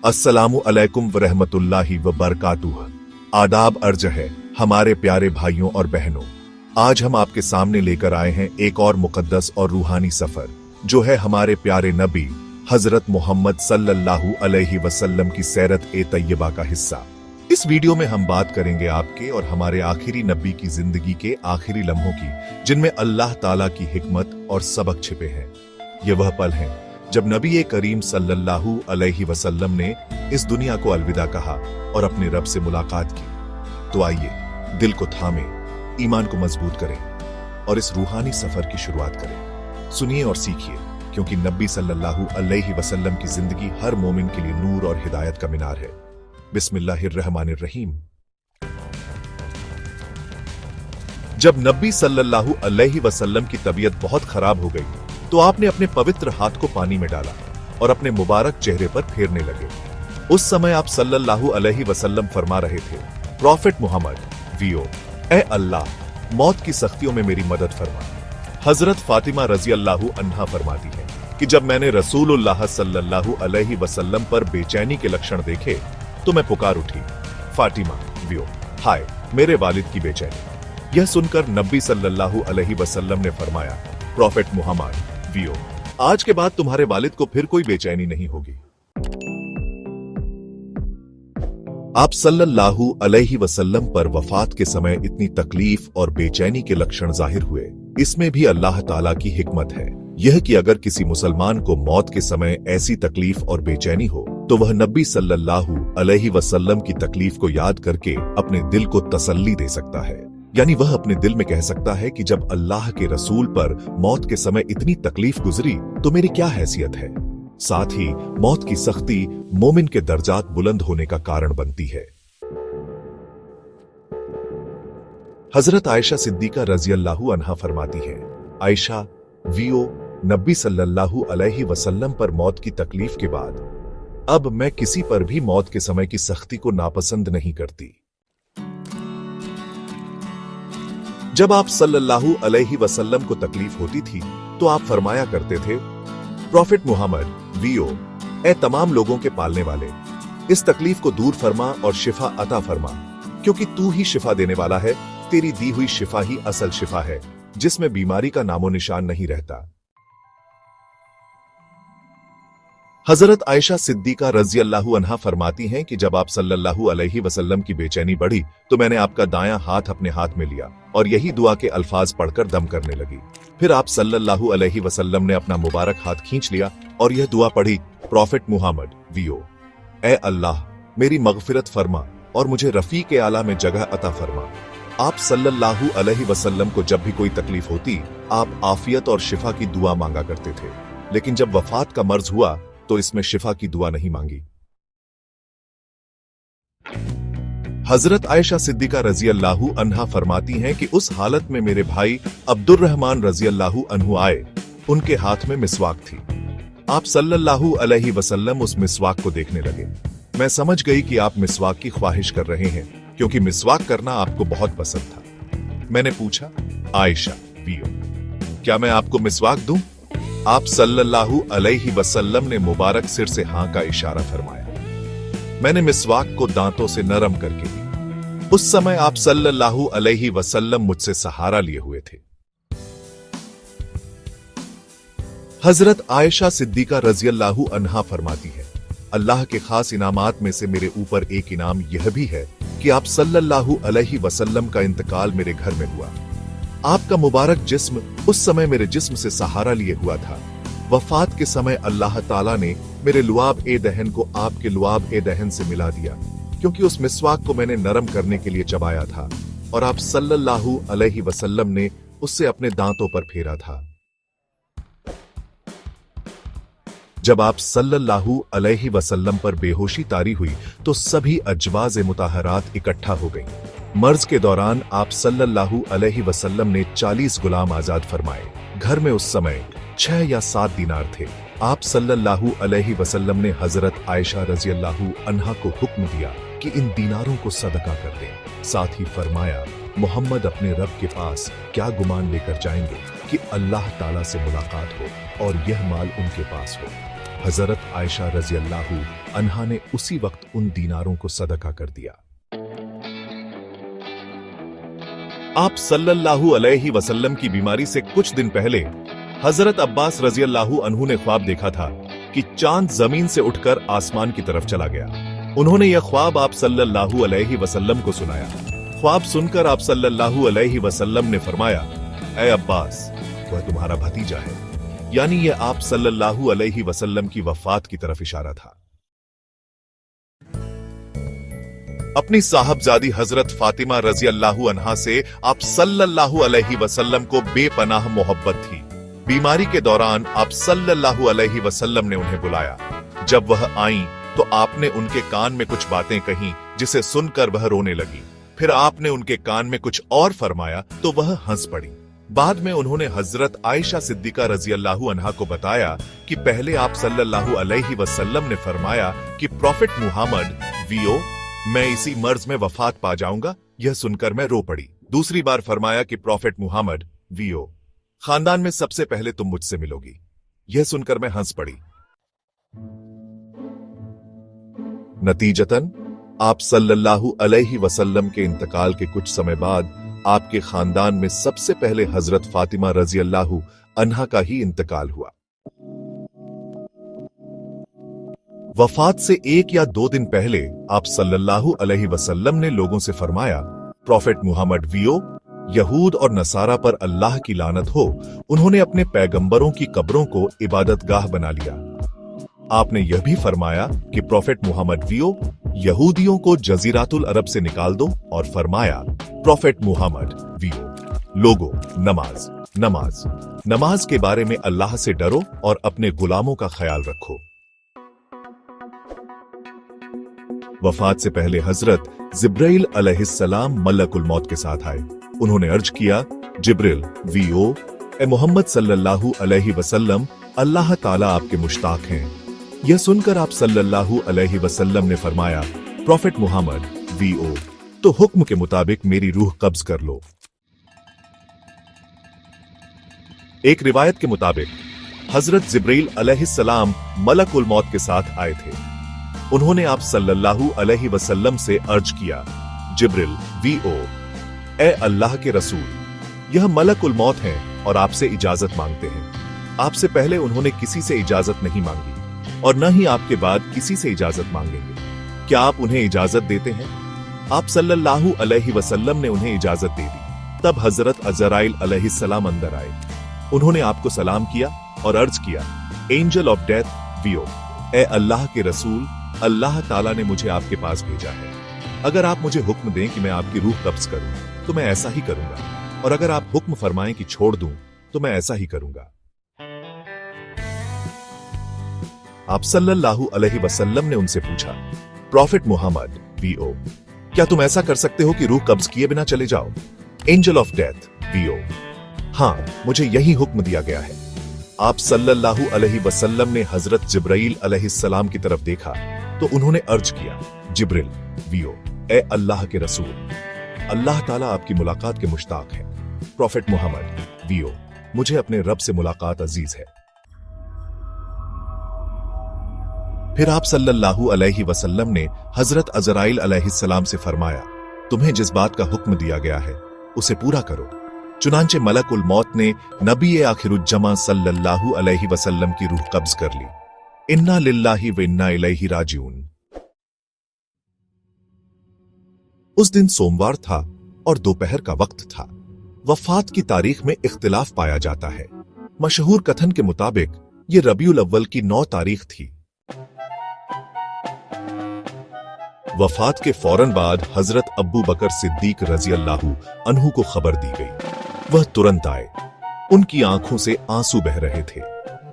अस्सलामु अलैकुम व रहमतुल्लाहि व बरकातुह। आदाब अर्ज है हमारे प्यारे भाइयों और बहनों। आज हम आपके सामने लेकर आए हैं एक और मुकद्दस और रूहानी सफर, जो है हमारे प्यारे नबी हजरत मोहम्मद सल्लल्लाहु अलैहि वसल्लम की सीरत ए तैयबा का हिस्सा। इस वीडियो में हम बात करेंगे आपके और हमारे आखिरी नबी की जिंदगी के आखिरी लम्हों की, जिनमें अल्लाह ताला की हिकमत और सबक छिपे हैं। ये वह पल हैं जब नबी करीम सल्लल्लाहु अलैहि वसल्लम ने इस दुनिया को अलविदा कहा और अपने रब से मुलाकात की। तो आइए दिल को थामे, ईमान को मजबूत करें और इस रूहानी सफर की शुरुआत करें। सुनिए और सीखिए, क्योंकि नबी सल्लल्लाहु अलैहि वसल्लम की जिंदगी हर मोमिन के लिए नूर और हिदायत का मीनार है। बिस्मिल्लाहिर्रहमानिर्रहीम। जब नबी सल्लल्लाहु अलैहि वसल्लम की तबीयत बहुत खराब हो गई तो आपने अपने पवित्र हाथ को पानी में डाला और अपने मुबारक चेहरे पर फेरने लगे। उस समय आप सल्लल्लाहु अलैहि वसल्लम फरमा रहे थे, प्रॉफिट मुहम्मद वियो, ए अल्लाह, मौत की सख्तियों में मेरी मदद फरमा। हजरत फातिमा रजी अल्लाहु अन्हा फरमाती है कि जब मैंने रसूलुल्लाह सल्लल्लाहु अलैहि वसल्लम पर बेचैनी के लक्षण देखे तो मैं पुकार उठी, फातिमा वियो, हाय मेरे वालिद की बेचैनी। यह सुनकर नबी सल्लल्लाहु अलैहि वसल्लम ने फरमाया, प्रॉफिट मुहम्मद वियो, आज के बाद तुम्हारे वालिद को फिर कोई बेचैनी नहीं होगी। आप सल्लल्लाहु अलैहि वसल्लम पर वफात के समय इतनी तकलीफ और बेचैनी के लक्षण जाहिर हुए, इसमें भी अल्लाह ताला की हिकमत है। यह कि अगर किसी मुसलमान को मौत के समय ऐसी तकलीफ और बेचैनी हो तो वह नबी सल्लल्लाहु अलैहि वसल्लम की तकलीफ को याद करके अपने दिल को तसल्ली दे सकता है। यानी वह अपने दिल में कह सकता है कि जब अल्लाह के रसूल पर मौत के समय इतनी तकलीफ गुजरी तो मेरी क्या हैसियत है। साथ ही मौत की सख्ती मोमिन के दर्जात बुलंद होने का कारण बनती है। हजरत आयशा सिद्दीका रजी अल्लाहु अन्हा फरमाती है, आयशा वियो, नबी सल्लल्लाहु अलैहि वसल्लम पर मौत की तकलीफ के बाद अब मैं किसी पर भी मौत के समय की सख्ती को नापसंद नहीं करती। जब आप सल्लल्लाहु अलैहि वसल्लम को तकलीफ होती थी तो आप फरमाया करते थे, प्रॉफिट मुहम्मद वियो, ए तमाम लोगों के पालने वाले, इस तकलीफ को दूर फरमा और शिफा अता फरमा, क्योंकि तू ही शिफा देने वाला है। तेरी दी हुई शिफा ही असल शिफा है, जिसमें बीमारी का नामो निशान नहीं रहता। हजरत आयशा सिद्दीका रजी अल्लाहु अन्हा फरमाती हैं कि जब आप सल्लल्लाहु अलैहि वसल्लम की बेचैनी बढ़ी तो मैंने आपका दायां हाथ अपने हाथ में लिया और यही दुआ के अल्फाज पढ़कर दम करने लगी। फिर आप सल्लल्लाहु अलैहि वसल्लम ने अपना मुबारक हाथ खींच लिया और यह दुआ पढ़ी, प्रॉफिट मुहम्मद वियो, ए अल्लाह, मेरी मगफिरत फरमा और मुझे रफीक ए आला में जगह अता फरमा। आप सल्लल्लाहु अलैहि वसल्लम को जब भी कोई तकलीफ होती आप आफियत और शिफा की दुआ मांगा करते थे, लेकिन जब वफात का मर्ज हुआ तो इसमें शिफा की दुआ नहीं मांगी। हजरत आयशा सिद्दीका रजी अल्लाहु अन्हा फरमाती हैं कि उस हालत में मेरे भाई अब्दुर्रहमान रजी अल्लाहु अन्हु आए, उनके हाथ में मिसवाक थी। आप सल्लल्लाहु अलैहि वसल्लम उस मिसवाक को देखने लगे। मैं समझ गई कि आप मिसवाक की ख्वाहिश कर रहे हैं, क्योंकि मिसवाक करना आपको बहुत पसंद था। मैंने पूछा, आयशा वियो, क्या मैं आपको मिसवाक दूं? आप सल्लल्लाहु अलैहि वसल्लम ने मुबारक सिर से हां का इशारा फरमाया। मैंने मिसवाक को दांतों से नरम करके दी। उस समय आप सल्लल्लाहु अलैहि वसल्लम मुझसे सहारा लिए हुए थे। हजरत आयशा सिद्दीका रजी अल्लाहु अन्हा फरमाती है, अल्लाह के खास इनामात में से मेरे ऊपर एक इनाम यह भी है कि आप सल्लल्लाहु अलैहि वसल्लम का इंतकाल मेरे घर में हुआ। आपका मुबारक जिस्म उस समय मेरे जिस्म से सहारा लिए हुआ था। वफात के समय अल्लाह ताला ने मेरे लुआब ए दहन को आपके लुआब ए दहन से मिला दिया, क्योंकि उस मिसवाक को मैंने नरम करने के लिए चबाया था और आप सल्लल्लाहु अलैहि वसल्लम ने उससे अपने दांतों पर फेरा था। जब आप सल्लल्लाहु अलैहि वसल्लम पर बेहोशी तारी हुई तो सभी अजवाज मुताहरात इकट्ठा हो गईं। मर्ज के दौरान आप सल्लल्लाहु अलैहि वसल्लम ने 40 गुलाम आजाद फरमाए। घर में उस समय 6 या 7 दीनार थे। आप सल्लल्लाहु अलैहि वसल्लम ने हजरत आयशा रजी अल्लाहु अन्हा को हुक्म दिया कि इन दीनारों को सदका कर दें। साथ ही फरमाया, मोहम्मद अपने रब के पास क्या गुमान लेकर जाएंगे कि अल्लाह ताला से मुलाकात हो और यह माल उनके पास हो। हजरत आयशा रजी अल्लाहु अन्हा ने उसी वक्त उन दीनारों को सदका कर दिया। आप सल्लल्लाहु अलैहि वसल्लम की बीमारी से कुछ दिन पहले हजरत अब्बास रजी अल्लाहु अन्हु ने ख्वाब देखा था कि चांद जमीन से उठकर आसमान की तरफ चला गया। उन्होंने यह ख्वाब आप सल्लल्लाहु अलैहि वसल्लम को सुनाया। ख्वाब सुनकर आप सल्लल्लाहु अलैहि वसल्लम ने फरमाया, ऐ अब्बास, वह तुम्हारा भतीजा है। यानी यह आप सल्लल्लाहु अलैहि वसल्लम की वफात की तरफ इशारा था। अपनी साहबजादी हजरत फातिमा रजी अल्लाहु अन्हा से आप सल्लल्लाहु अलैहि वसल्लम को बेपनाह मोहब्बत थी। बीमारी के दौरान आप सल्लल्लाहु अलैहि वसल्लम ने उन्हें बुलाया। जब वह आईं तो आपने उनके कान में कुछ बातें कहीं जिसे सुनकर वह रोने लगी। फिर आपने उनके कान में कुछ और फरमाया तो वह हंस पड़ी। बाद में उन्होंने हजरत आयशा सिद्दीका रजी अल्लाहु अन्हा को बताया कि पहले आप सल्लल्लाहु अलैहि वसल्लम ने फरमाया कि प्रॉफिट मुहम्मद वीओ, मैं इसी मर्ज में वफात पा जाऊंगा। यह सुनकर मैं रो पड़ी। दूसरी बार फरमाया कि प्रॉफिट मुहम्मद वीओ, खानदान में सबसे पहले तुम मुझसे मिलोगी। यह सुनकर मैं हंस पड़ी। नतीजतन आप सल्लल्लाहु अलैहि वसल्लम के इंतकाल के कुछ समय बाद आपके खानदान में सबसे पहले हजरत फातिमा रजी अल्लाहु अन्हा का ही इंतकाल हुआ। वफात से 1 या 2 दिन पहले आप सल्लल्लाहु अलैहि वसल्लम ने लोगों से फरमाया, प्रॉफिट मुहम्मद वीओ, यहूद और नसारा पर अल्लाह की लानत हो, उन्होंने अपने पैगंबरों की कब्रों को इबादतगाह बना लिया। आपने यह भी फरमाया कि प्रॉफिट मुहम्मद वीओ, यहूदियों को जजीरातुल अरब से निकाल दो और फरमाया, प्रॉफिट मुहम्मद वीओ, लोगो नमाज नमाज नमाज के बारे में अल्लाह से डरो और अपने गुलामों का ख्याल रखो। वफात से पहले हजरत जिब्राइल अलैहिस्सलाम मलकुल मौत के साथ आए। उन्होंने अर्ज किया, जिब्रिल वीओ, ए मोहम्मद सल्लल्लाहु अलैहि वसल्लम, अल्लाह ताला आपके मुश्ताक हैं। यह सुनकर आप सल्लल्लाहु अलैहि वसल्लम ने फरमाया, प्रॉफिट मुहम्मद वीओ, तो हुक्म के मुताबिक मेरी रूह कब्ज कर लो। एक रिवायत के मुताबिक हजरत जिब्रील अलैहिस्सलाम मलकुल मौत के साथ आए थे। उन्होंने आप सल्लल्लाहु अलैहि वसल्लम से अर्ज किया, जिब्रील वीओ, ए अल्लाह के रसूल, यह मलकुल मौत है और आपसे इजाजत मांगते हैं। आपसे पहले उन्होंने किसी से इजाजत नहीं मांगी और न ही आपके बाद किसी से इजाजत मांगेंगे। क्या आप उन्हें इजाजत देते हैं? आप सल्लल्लाहु अलैहि वसल्लम ने उन्हें इजाजत दे दी। तब हजरत अज़राइल अलैहिस्सलाम अंदर आए। उन्होंने आपको सलाम किया और अर्ज किया, एंजल ऑफ डेथ वीओ, ए अल्लाह के रसूल, अल्लाह ताला ने मुझे आपके पास भेजा है। अगर आप मुझे हुक्म दें कि मैं आपकी रूह कब्ज करूं तो मैं ऐसा ही करूंगा, और अगर आप हुक्म फरमाएं कि छोड़ दूं तो मैं ऐसा ही करूंगा। आप सल्लल्लाहु अलैहि वसल्लम ने उनसे पूछा, प्रॉफिट मुहम्मद वीओ, क्या तुम ऐसा कर सकते हो कि रूह कब्ज किए बिना चले जाओ? एंजल ऑफ डेथ वीओ, हां, मुझे यही हुक्म दिया गया है। आप सल्लल्लाहु अलैहि वसल्लम ने हजरत जिब्राइल अलैहिस्सलाम की तरफ देखा तो उन्होंने अर्ज किया, जिब्रिल वीओ, ए अल्लाह के रसूल, अल्लाह ताला आपकी मुलाकात के मुश्ताक है। प्रॉफिट मुहम्मद वीओ, मुझे अपने रब से मुलाकात अजीज है। फिर आप सल्लल्लाहु अलैहि वसल्लम ने हजरत अज़राइल अलैहिस्सलाम से फरमाया, तुम्हें जिस बात का हुक्म दिया गया है उसे पूरा करो। चुनांचे मलकुल मौत ने नबी आखिरुज्जमा सल्लल्लाहु अलैहि वसल्लम की रूह कब्ज कर ली। इन्ना लिल्लाहि व इन्ना इलैहि राजिऊन। उस दिन सोमवार था और दोपहर का वक्त था। वफात की तारीख में इख्तिलाफ पाया जाता है। मशहूर कथन के मुताबिक ये रबीउल अव्वल की 9 तारीख थी। वफात के फौरन बाद हजरत अब्बू बकर सिद्दीक रजी अल्लाहु अन्हु को खबर दी गई। वह तुरंत आए। उनकी आंखों से आंसू बह रहे थे।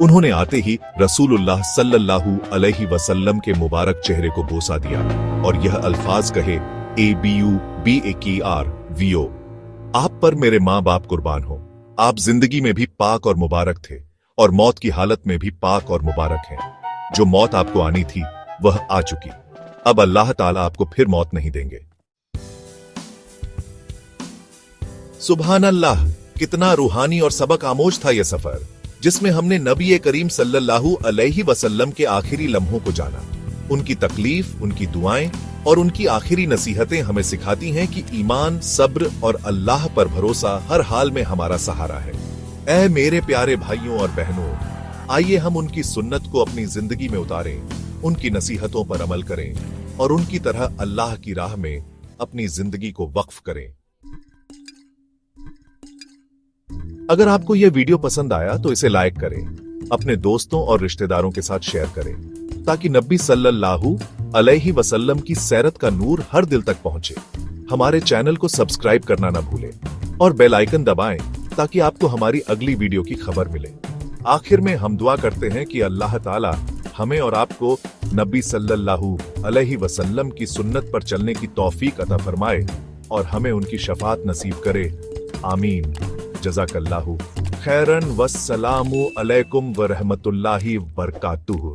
उन्होंने आते ही रसूलुल्लाह सल्लल्लाहु अलैहि वसल्लम के मुबारक चेहरे को बोसा दिया और यह अल्फाज कहे, ABUBAKR वीओ, आप पर मेरे माँ बाप कुर्बान हो। आप जिंदगी में भी पाक और मुबारक थे और मौत की हालत में भी पाक और मुबारक हैं। जो मौत आपको आनी थी वह आ चुकी। अब अल्लाह ताला आपको फिर मौत नहीं देंगे। सुभान अल्लाह, कितना रूहानी और सबक आमोज था यह सफर, जिसमें हमने नबी करीम सल्लल्लाहु अलैहि वसल्लम के आखिरी लम्हों को जाना। उनकी तकलीफ, उनकी दुआएं और उनकी आखिरी नसीहतें हमें सिखाती हैं कि ईमान, सब्र और अल्लाह पर भरोसा हर हाल में हमारा सहारा है। ऐ मेरे प्यारे भाइयों और बहनों, आइए हम उनकी सुन्नत को अपनी जिंदगी में उतारें, उनकी नसीहतों पर अमल करें और उनकी तरह अल्लाह की राह में अपनी जिंदगी को वक्फ करें। अगर आपको यह वीडियो पसंद आया तो इसे लाइक करें, अपने दोस्तों और रिश्तेदारों के साथ शेयर करें, ताकि नबी सल्लल्लाहु अलैहि वसल्लम की सीरत का नूर हर दिल तक पहुंचे। हमारे चैनल को सब्सक्राइब करना न भूलें और बेल आइकन दबाएं ताकि आपको हमारी अगली वीडियो की खबर मिले। आखिर में हम दुआ करते हैं कि अल्लाह ताला हमें और आपको नबी सल्लल्लाहु अलैहि वसल्लम की सुन्नत पर चलने की तौफीक अता फरमाए और हमें उनकी शफात नसीब करे। आमीन। जज़ाकल्लाहु खैरन वस्सलामु अलैकुम व रहमतुल्लाहि व बरकातुहू।